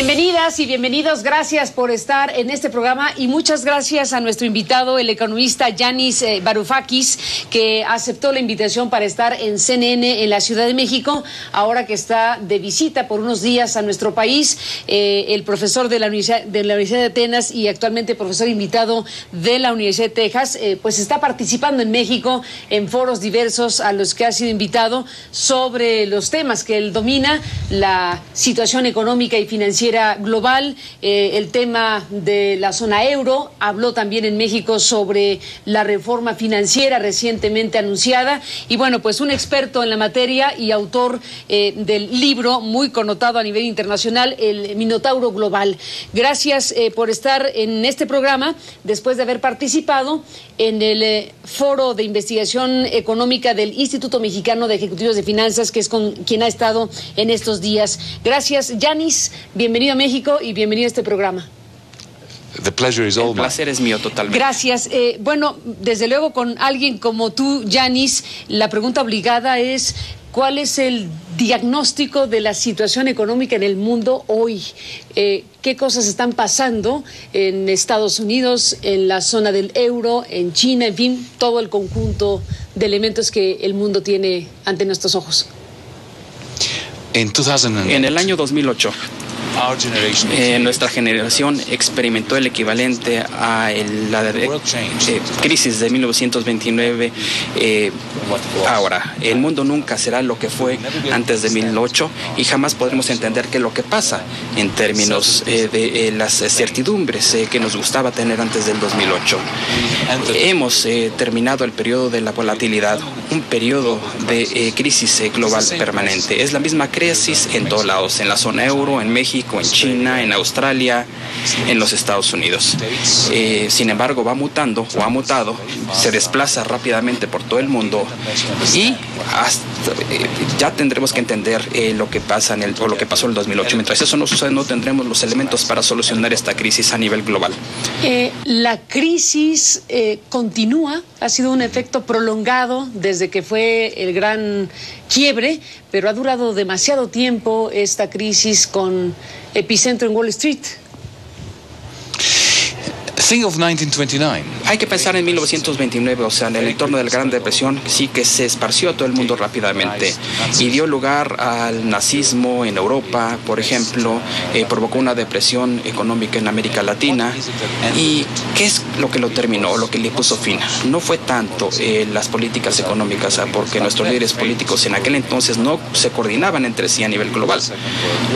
Bienvenidas y bienvenidos, gracias por estar en este programa y muchas gracias a nuestro invitado, el economista Yanis Varoufakis, que aceptó la invitación para estar en CNN en la Ciudad de México, ahora que está de visita por unos días a nuestro país, el profesor de la Universidad de Atenas y actualmente profesor invitado de la Universidad de Texas, pues está participando en México en foros diversos a los que ha sido invitado sobre los temas que él domina, la situación económica y financiera global, el tema de la zona euro. Habló también en México sobre la reforma financiera recientemente anunciada y bueno, pues un experto en la materia y autor del libro muy connotado a nivel internacional, El Minotauro Global. Gracias por estar en este programa después de haber participado en el foro de investigación económica del Instituto Mexicano de Ejecutivos de Finanzas, que es con quien ha estado en estos días. Gracias, Yanis. Bienvenido a México y bienvenido a este programa. El placer es mío totalmente. Gracias. Bueno, desde luego con alguien como tú, Yanis, la pregunta obligada es: ¿cuál es el diagnóstico de la situación económica en el mundo hoy? ¿Qué cosas están pasando en Estados Unidos, en la zona del euro, en China, en fin, todo el conjunto de elementos que el mundo tiene ante nuestros ojos? En el año 2008, nuestra generación experimentó el equivalente a la crisis de 1929. Ahora, el mundo nunca será lo que fue antes de 2008 y jamás podremos entender qué es lo que pasa en términos de las certidumbres que nos gustaba tener antes del 2008. Hemos terminado el periodo de la volatilidad, un periodo de crisis global permanente. Es la misma crisis en todos lados, en la zona euro, en México, en China, en Australia, en los Estados Unidos. Sin embargo, va mutando o ha mutado, se desplaza rápidamente por todo el mundo y ya tendremos que entender lo que pasa o lo que pasó en el 2008. Mientras eso no sucede, no tendremos los elementos para solucionar esta crisis a nivel global. La crisis continúa, ha sido un efecto prolongado desde que fue el gran quiebre, pero ha durado demasiado tiempo esta crisis con epicentro en Wall Street. Hay que pensar en 1929, o sea, en el entorno de la Gran Depresión, sí que se esparció a todo el mundo rápidamente y dio lugar al nazismo en Europa, por ejemplo, provocó una depresión económica en América Latina. ¿Y qué es lo que lo terminó, lo que le puso fin? No fue tanto las políticas económicas, porque nuestros líderes políticos en aquel entonces no se coordinaban entre sí a nivel global.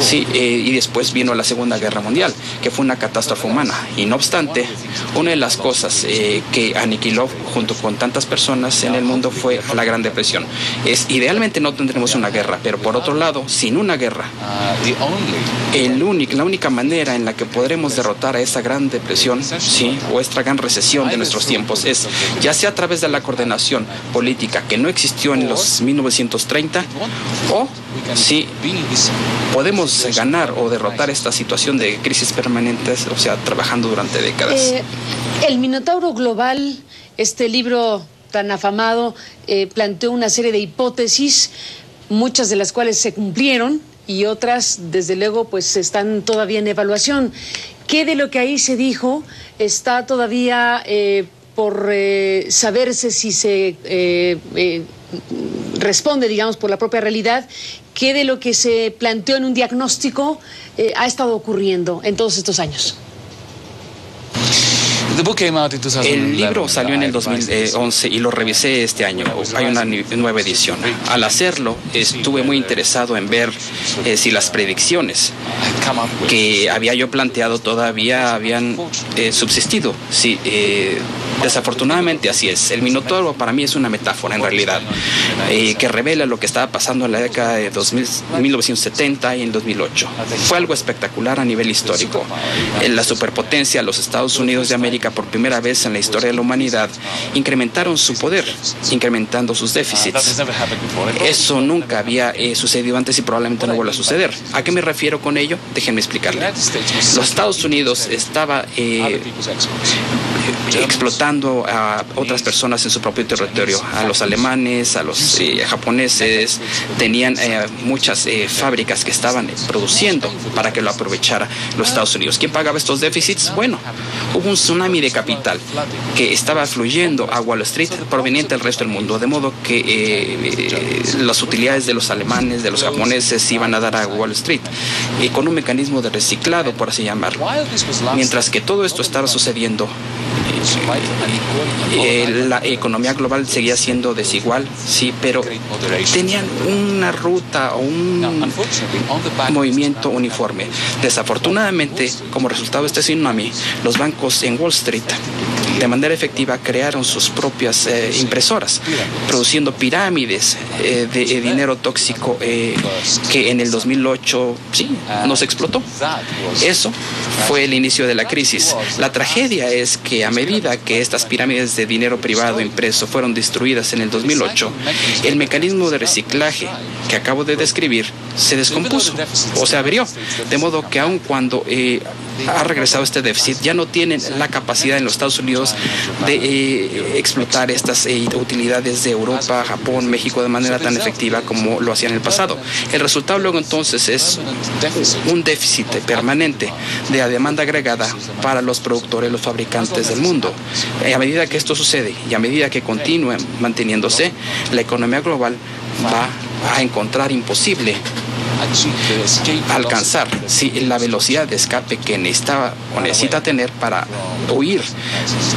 Sí, y después vino la Segunda Guerra Mundial, que fue una catástrofe humana, y no obstante, una de las cosas que aniquiló junto con tantas personas en el mundo fue la Gran Depresión. Idealmente no tendremos una guerra, pero por otro lado, sin una guerra, la única manera en la que podremos derrotar a esa Gran Depresión, sí, o esta gran recesión de nuestros tiempos, es ya sea a través de la coordinación política que no existió en los 1930, o si podemos ganar o derrotar esta situación de crisis permanentes, o sea, trabajando durante décadas. El Minotauro Global, este libro tan afamado, planteó una serie de hipótesis, muchas de las cuales se cumplieron y otras, desde luego, pues están todavía en evaluación. ¿Qué de lo que ahí se dijo está todavía por saberse si se responde, digamos, por la propia realidad? ¿Qué de lo que se planteó en un diagnóstico ha estado ocurriendo en todos estos años? El libro salió en el 2011 y lo revisé este año. Hay una nueva edición. Al hacerlo, estuve muy interesado en ver si las predicciones que había yo planteado todavía habían subsistido. Sí, desafortunadamente así es. El Minotauro para mí es una metáfora en realidad que revela lo que estaba pasando en la década de 1970 y en 2008. Fue algo espectacular a nivel histórico. La superpotencia, los Estados Unidos de América, por primera vez en la historia de la humanidad, incrementaron su poder, incrementando sus déficits. Eso nunca había sucedido antes y probablemente no vuelva a suceder. ¿A qué me refiero con ello? Déjenme explicarle. Los Estados Unidos estaba explotando a otras personas en su propio territorio, a los alemanes, a los japoneses. Tenían muchas fábricas que estaban produciendo para que lo aprovechara los Estados Unidos. ¿Quién pagaba estos déficits? Bueno, hubo un tsunami de capital que estaba fluyendo a Wall Street proveniente del resto del mundo, de modo que las utilidades de los alemanes, de los japoneses, iban a dar a Wall Street con un mecanismo de reciclado, por así llamarlo. Mientras que todo esto estaba sucediendo, la economía global seguía siendo desigual, sí, pero tenían una ruta o un movimiento uniforme. Desafortunadamente, como resultado de este tsunami, los bancos en Wall Street de manera efectiva crearon sus propias impresoras, produciendo pirámides de dinero tóxico que en el 2008 sí, nos explotó. Eso fue el inicio de la crisis. La tragedia es que a medida que estas pirámides de dinero privado impreso fueron destruidas en el 2008, el mecanismo de reciclaje que acabo de describir se descompuso o se abrió, de modo que aun cuando ha regresado este déficit, ya no tienen la capacidad en los Estados Unidos de explotar estas utilidades de Europa, Japón, México de manera tan efectiva como lo hacían en el pasado. El resultado luego entonces es un déficit permanente de la demanda agregada para los productores, los fabricantes del mundo. A medida que esto sucede y a medida que continúe manteniéndose, la economía global va a encontrar imposible alcanzar la velocidad de escape que necesita tener para huir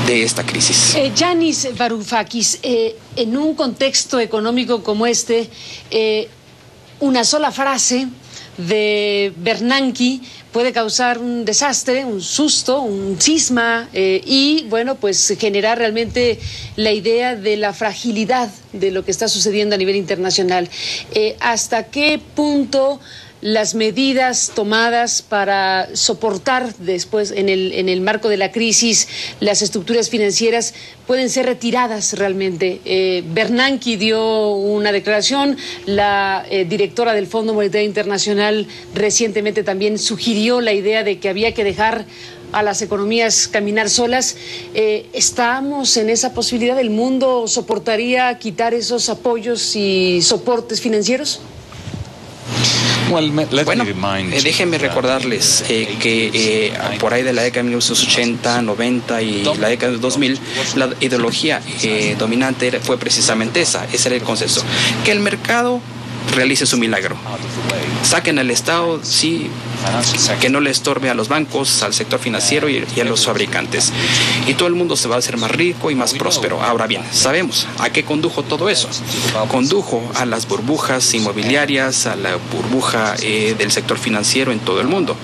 de esta crisis. Yanis Varoufakis, en un contexto económico como este, una sola frase de Bernanke puede causar un desastre, un susto, un cisma y, bueno, pues generar realmente la idea de la fragilidad de lo que está sucediendo a nivel internacional. ¿Hasta qué punto las medidas tomadas para soportar después en el marco de la crisis las estructuras financieras pueden ser retiradas realmente? Bernanke dio una declaración, la directora del Fondo Monetario Internacional recientemente también sugirió la idea de que había que dejar a las economías caminar solas. ¿Estamos en esa posibilidad? ¿El mundo soportaría quitar esos apoyos y soportes financieros? Bueno, déjenme recordarles que por ahí de la década de 1980, 90 y la década de 2000, la ideología dominante fue precisamente esa. Ese era el consenso. Que el mercado realice su milagro. Saquen al Estado, sí, que no le estorbe a los bancos, al sector financiero y a los fabricantes. Y todo el mundo se va a hacer más rico y más próspero. Ahora bien, sabemos a qué condujo todo eso. Condujo a las burbujas inmobiliarias, a la burbuja del sector financiero en todo el mundo.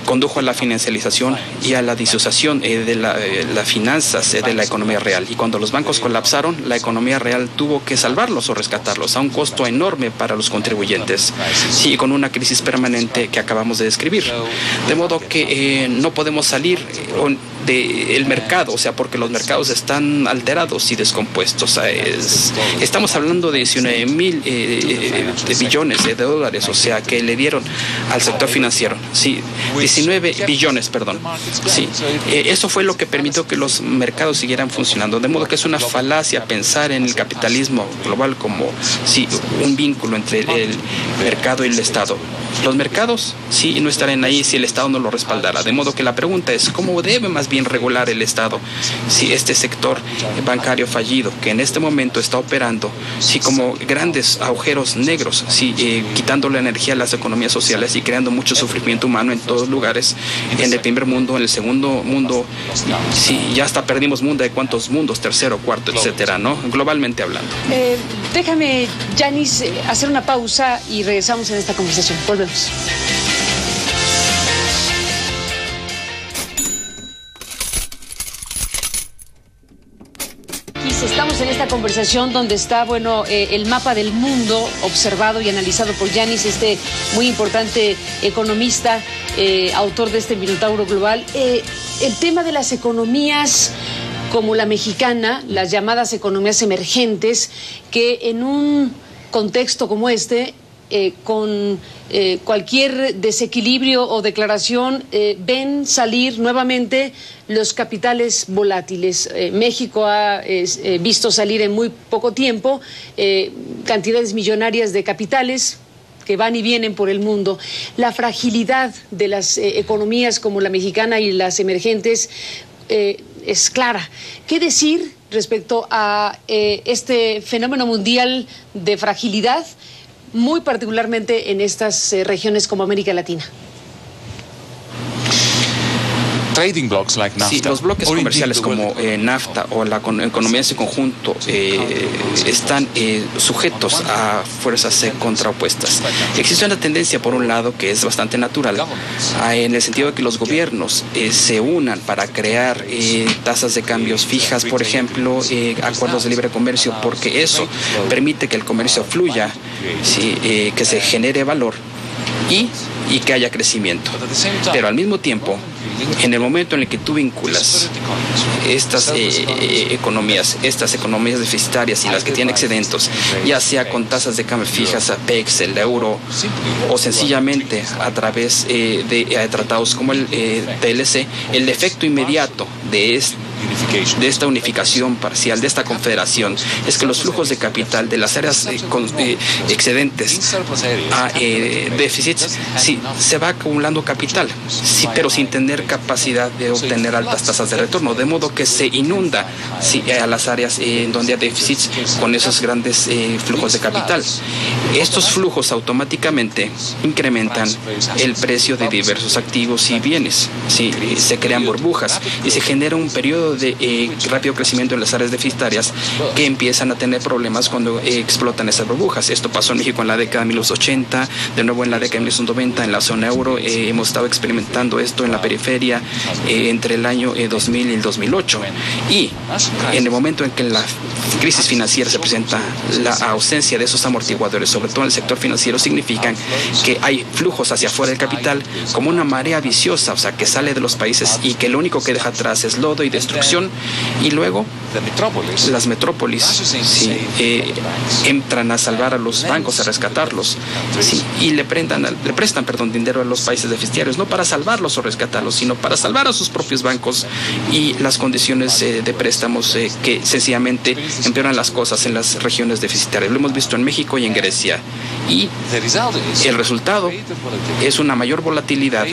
Condujo a la financialización y a la disociación de las finanzas de la economía real. Y cuando los bancos colapsaron, la economía real tuvo que salvarlos o rescatarlos a un costo enorme para los contribuyentes. Sí, con una crisis permanente que acabamos de describir. De modo que no podemos salir del mercado, o sea, porque los mercados están alterados y descompuestos. Estamos hablando de 19,000 billones de dólares, o sea, que le dieron al sector financiero. Sí, 19 billones, perdón. Sí, eso fue lo que permitió que los mercados siguieran funcionando. De modo que es una falacia pensar en el capitalismo global como un vínculo entre el mercado y el Estado. Los mercados sí no estarían ahí si el Estado no lo respaldara. De modo que la pregunta es, ¿cómo debe más bien regular el Estado si este sector bancario fallido que en este momento está operando como grandes agujeros negros, quitando la energía a las economías sociales y creando mucho sufrimiento humano en todos lugares, en el primer mundo, en el segundo mundo, ya hasta perdimos mundo de cuántos mundos, tercero, cuarto, etcétera, ¿no? Globalmente hablando. Déjame, Yanis, hacer una pausa y regresamos en esta conversación. Volvemos. Estamos en esta conversación donde está, el mapa del mundo observado y analizado por Yanis, este muy importante economista, autor de este Minotauro Global. El tema de las economías como la mexicana, las llamadas economías emergentes, que en un contexto como este con cualquier desequilibrio o declaración, ven salir nuevamente los capitales volátiles. México ha visto salir en muy poco tiempo cantidades millonarias de capitales que van y vienen por el mundo. La fragilidad de las economías como la mexicana y las emergentes es clara. ¿Qué decir respecto a este fenómeno mundial de fragilidad, muy particularmente en estas regiones como América Latina? Sí, los bloques comerciales como NAFTA o la economía en su conjunto están sujetos a fuerzas contraopuestas. Existe una tendencia, por un lado, que es bastante natural, en el sentido de que los gobiernos se unan para crear tasas de cambios fijas, por ejemplo, acuerdos de libre comercio, porque eso permite que el comercio fluya, ¿sí? Que se genere valor y que haya crecimiento. Pero al mismo tiempo, en el momento en el que tú vinculas estas economías deficitarias y las que tienen excedentes, ya sea con tasas de cambio fijas, APEX, el euro, o sencillamente a través de tratados como el TLC, el efecto inmediato de esta unificación parcial, de esta confederación, es que los flujos de capital de las áreas excedentes a déficits, sí, se va acumulando capital, sí, pero sin tener capacidad de obtener altas tasas de retorno, de modo que se inunda, sí, a las áreas donde hay déficits con esos grandes flujos de capital. Estos flujos automáticamente incrementan el precio de diversos activos y bienes, sí, se crean burbujas y se genera un periodo de rápido crecimiento en las áreas deficitarias que empiezan a tener problemas cuando explotan esas burbujas. Esto pasó en México en la década de 1980, de nuevo en la década de 1990 en la zona euro. Hemos estado experimentando esto en la periferia entre el año 2000 y el 2008. Y en el momento en que la crisis financiera se presenta, la ausencia de esos amortiguadores, sobre todo en el sector financiero, significan que hay flujos hacia afuera del capital como una marea viciosa, o sea, que sale de los países y que lo único que deja atrás es lodo y destrucción, y luego las metrópolis, sí, entran a salvar a los bancos, a rescatarlos, sí, y le prestan dinero a los países deficitarios, no para salvarlos o rescatarlos, sino para salvar a sus propios bancos, y las condiciones de préstamos que sencillamente empeoran las cosas en las regiones deficitarias. Lo hemos visto en México y en Grecia, y el resultado es una mayor volatilidad,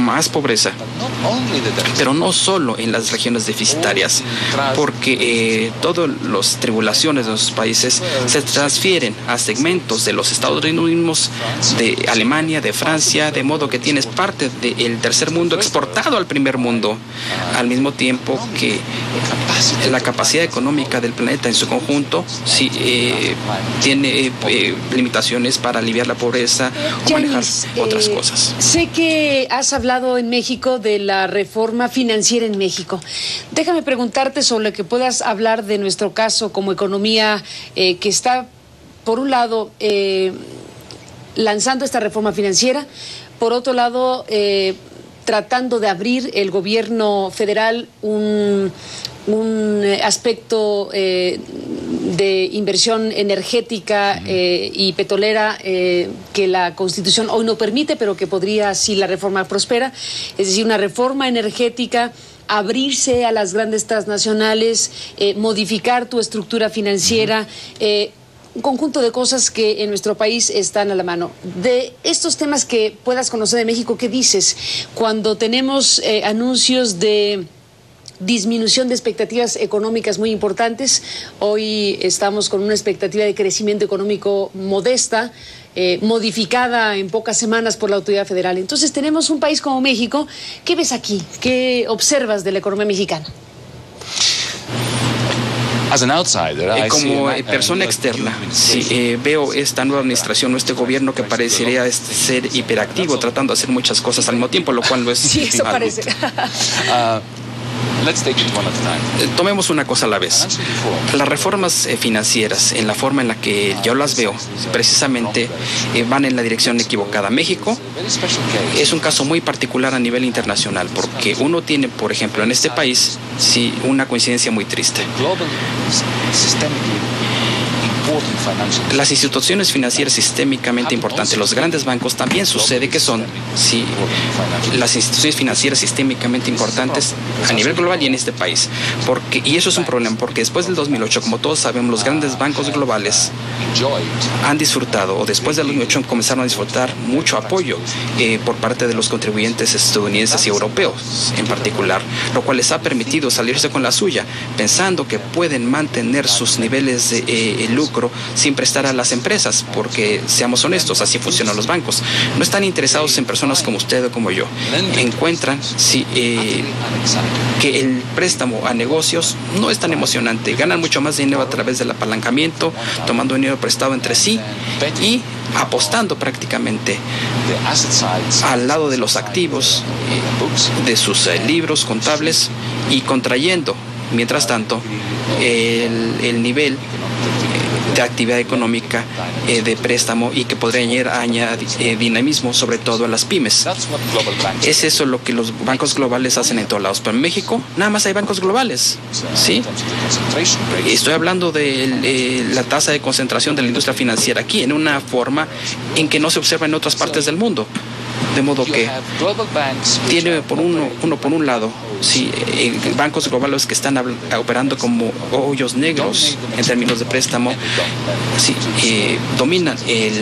más pobreza, pero no solo en las regiones deficitarias, porque todas las tribulaciones de los países se transfieren a segmentos de los Estados Unidos, de Alemania, de Francia, de modo que tienes parte del tercer mundo exportado al primer mundo, al mismo tiempo que la capacidad económica del planeta en su conjunto sí, tiene limitaciones para aliviar la pobreza o manejar otras cosas. Sé que has hablado en México de la reforma financiera en México. Déjame preguntarte sobre lo que puedas hablar de nuestro caso como economía que está, por un lado, lanzando esta reforma financiera, por otro lado, tratando de abrir el gobierno federal un aspecto de inversión energética y petrolera que la Constitución hoy no permite, pero que podría, si la reforma prospera, es decir, una reforma energética, abrirse a las grandes transnacionales, modificar tu estructura financiera, un conjunto de cosas que en nuestro país están a la mano. De estos temas que puedas conocer de México, ¿qué dices cuando tenemos anuncios de disminución de expectativas económicas muy importantes? Hoy estamos con una expectativa de crecimiento económico modesta, modificada en pocas semanas por la autoridad federal. Entonces tenemos un país como México. ¿Qué ves aquí? ¿Qué observas de la economía mexicana? Como persona externa, sí, veo esta nueva administración o este gobierno que parecería ser hiperactivo, tratando de hacer muchas cosas al mismo tiempo, lo cual no es. Sí, eso parece. Tomemos una cosa a la vez. Las reformas financieras, en la forma en la que yo las veo, precisamente van en la dirección equivocada. México es un caso muy particular a nivel internacional, porque uno tiene, por ejemplo, en este país, sí, una coincidencia muy triste. Las instituciones financieras sistémicamente importantes, los grandes bancos, también sucede que son las instituciones financieras sistémicamente importantes a nivel global y en este país. Y eso es un problema, porque después del 2008, como todos sabemos, los grandes bancos globales han disfrutado, o después del 2008 comenzaron a disfrutar mucho apoyo por parte de los contribuyentes estadounidenses y europeos en particular, lo cual les ha permitido salirse con la suya, pensando que pueden mantener sus niveles de lucro sin prestar a las empresas, porque seamos honestos, así funcionan los bancos. No están interesados en personas como usted o como yo. Encuentran que el préstamo a negocios no es tan emocionante. Ganan mucho más dinero a través del apalancamiento, tomando dinero prestado entre sí y apostando prácticamente al lado de los activos de sus libros contables y contrayendo, mientras tanto, el nivel de actividad económica de préstamo y que podría añadir dinamismo sobre todo a las pymes. Es eso lo que los bancos globales hacen en todos lados. Pero en México nada más hay bancos globales, ¿sí? Estoy hablando de la tasa de concentración de la industria financiera aquí en una forma en que no se observa en otras partes del mundo. De modo que tiene por un lado bancos globales que están operando como hoyos negros en términos de préstamo, dominan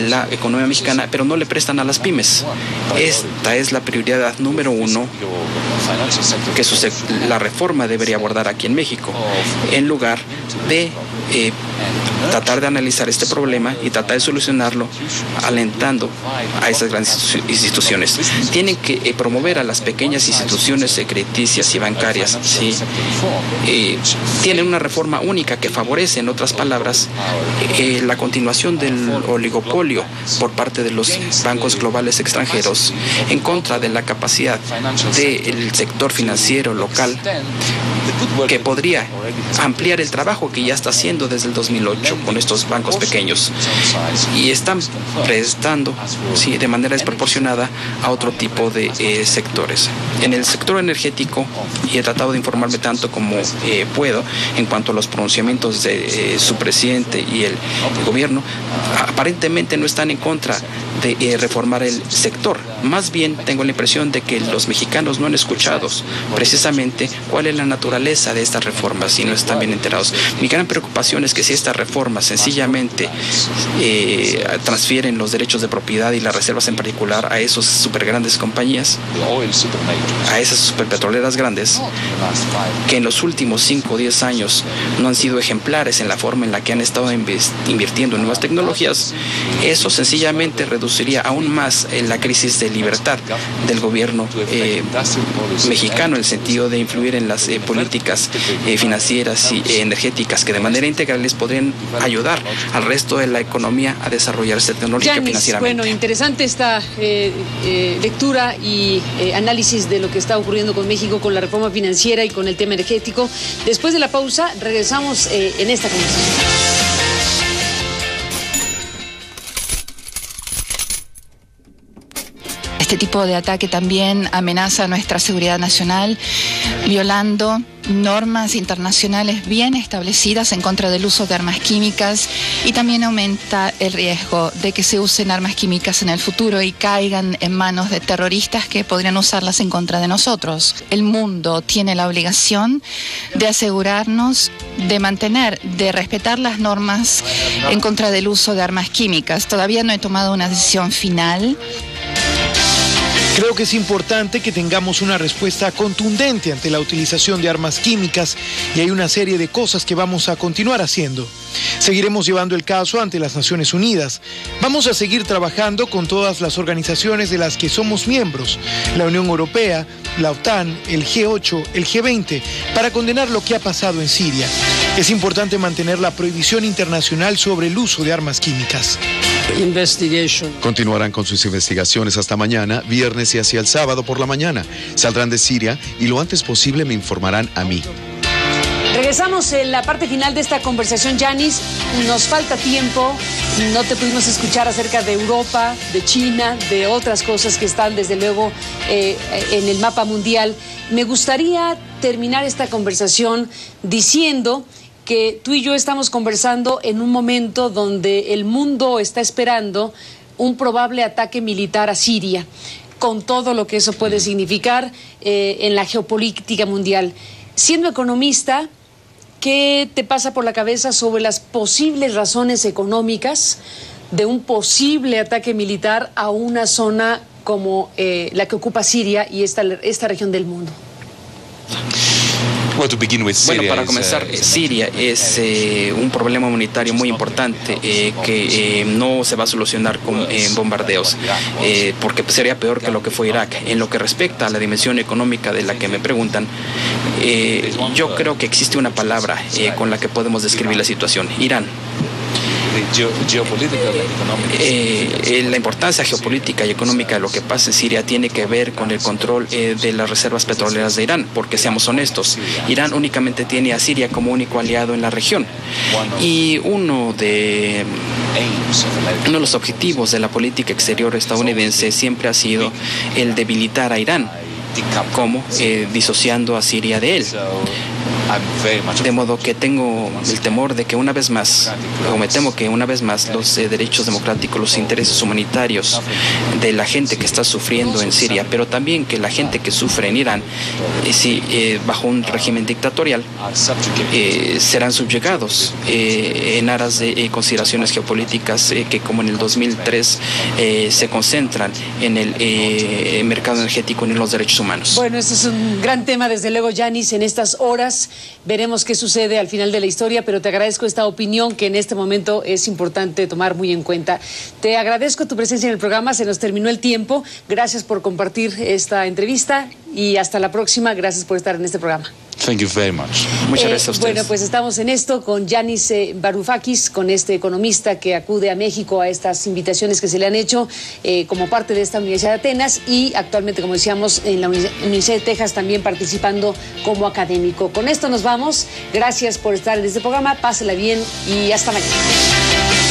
la economía mexicana, pero no le prestan a las pymes. Esta es la prioridad número uno que la reforma debería abordar aquí en México, en lugar de tratar de analizar este problema y tratar de solucionarlo alentando a esas grandes instituciones. Tienen que promover a las pequeñas instituciones crediticias y bancarias. ¿Sí? Tienen una reforma única que favorece, en otras palabras, la continuación del oligopolio por parte de los bancos globales extranjeros en contra de la capacidad del sector financiero local, que podría ampliar el trabajo que ya está haciendo desde el 2008 con estos bancos pequeños, y están prestando de manera desproporcionada a otro tipo de sectores. En el sector energético, y he tratado de informarme tanto como puedo en cuanto a los pronunciamientos de su presidente y el gobierno, aparentemente no están en contra de reformar el sector. Más bien tengo la impresión de que los mexicanos no han escuchado precisamente cuál es la naturaleza de estas reformas y no están bien enterados. Mi gran preocupación es que si estas reformas sencillamente transfieren los derechos de propiedad y las reservas en particular a esos super grandes compañías, a esas superpetroleras grandes, que en los últimos 5 o 10 años no han sido ejemplares en la forma en la que han estado invirtiendo en nuevas tecnologías, eso sencillamente reduciría aún más la crisis de libertad del gobierno mexicano, en el sentido de influir en las políticas financieras y energéticas que de manera integral les podrían ayudar al resto de la economía a desarrollarse tecnológica y financieramente. Bueno, interesante esta lectura y análisis de lo que está ocurriendo con México, con la reforma financiera y con el tema energético. Después de la pausa, regresamos en esta conversación. Este tipo de ataque también amenaza nuestra seguridad nacional, violando normas internacionales bien establecidas en contra del uso de armas químicas, y también aumenta el riesgo de que se usen armas químicas en el futuro y caigan en manos de terroristas que podrían usarlas en contra de nosotros. El mundo tiene la obligación de asegurarnos de mantener, de respetar las normas en contra del uso de armas químicas. Todavía no he tomado una decisión final. Creo que es importante que tengamos una respuesta contundente ante la utilización de armas químicas, y hay una serie de cosas que vamos a continuar haciendo. Seguiremos llevando el caso ante las Naciones Unidas. Vamos a seguir trabajando con todas las organizaciones de las que somos miembros, la Unión Europea, la OTAN, el G8, el G20, para condenar lo que ha pasado en Siria. Es importante mantener la prohibición internacional sobre el uso de armas químicas. Continuarán con sus investigaciones hasta mañana, viernes y hacia el sábado por la mañana. Saldrán de Siria y lo antes posible me informarán a mí. Regresamos en la parte final de esta conversación, Yanis. Nos falta tiempo, no te pudimos escuchar acerca de Europa, de China, de otras cosas que están desde luego en el mapa mundial. Me gustaría terminar esta conversación diciendo que tú y yo estamos conversando en un momento donde el mundo está esperando un probable ataque militar a Siria, con todo lo que eso puede significar en la geopolítica mundial. Siendo economista, ¿qué te pasa por la cabeza sobre las posibles razones económicas de un posible ataque militar a una zona como la que ocupa Siria y esta región del mundo? Bueno, para comenzar, Siria es un problema humanitario muy importante que no se va a solucionar con bombardeos, porque sería peor que lo que fue Irak. En lo que respecta a la dimensión económica de la que me preguntan, yo creo que existe una palabra con la que podemos describir la situación: Irán. La importancia geopolítica y económica de lo que pasa en Siria tiene que ver con el control de las reservas petroleras de Irán, porque seamos honestos, Irán únicamente tiene a Siria como único aliado en la región, y uno de los objetivos de la política exterior estadounidense siempre ha sido el debilitar a Irán, como disociando a Siria de él. De modo que tengo el temor de que una vez más, o me temo que una vez más, los derechos democráticos, los intereses humanitarios de la gente que está sufriendo en Siria, pero también que la gente que sufre en Irán, bajo un régimen dictatorial, serán subyugados en aras de consideraciones geopolíticas que, como en el 2003, se concentran en el mercado energético y en los derechos humanos. Bueno, este es un gran tema, desde luego, Yanis, en estas horas. Veremos qué sucede al final de la historia, pero te agradezco esta opinión que en este momento es importante tomar muy en cuenta. Te agradezco tu presencia en el programa, se nos terminó el tiempo. Gracias por compartir esta entrevista y hasta la próxima. Gracias por estar en este programa. Thank you very much. Muchas gracias a ustedes. Bueno, pues estamos en esto con Yanis Varoufakis, con este economista que acude a México a estas invitaciones que se le han hecho como parte de esta Universidad de Atenas y actualmente, como decíamos, en la Universidad de Texas también participando como académico. Con esto nos vamos. Gracias por estar en este programa. Pásela bien y hasta mañana.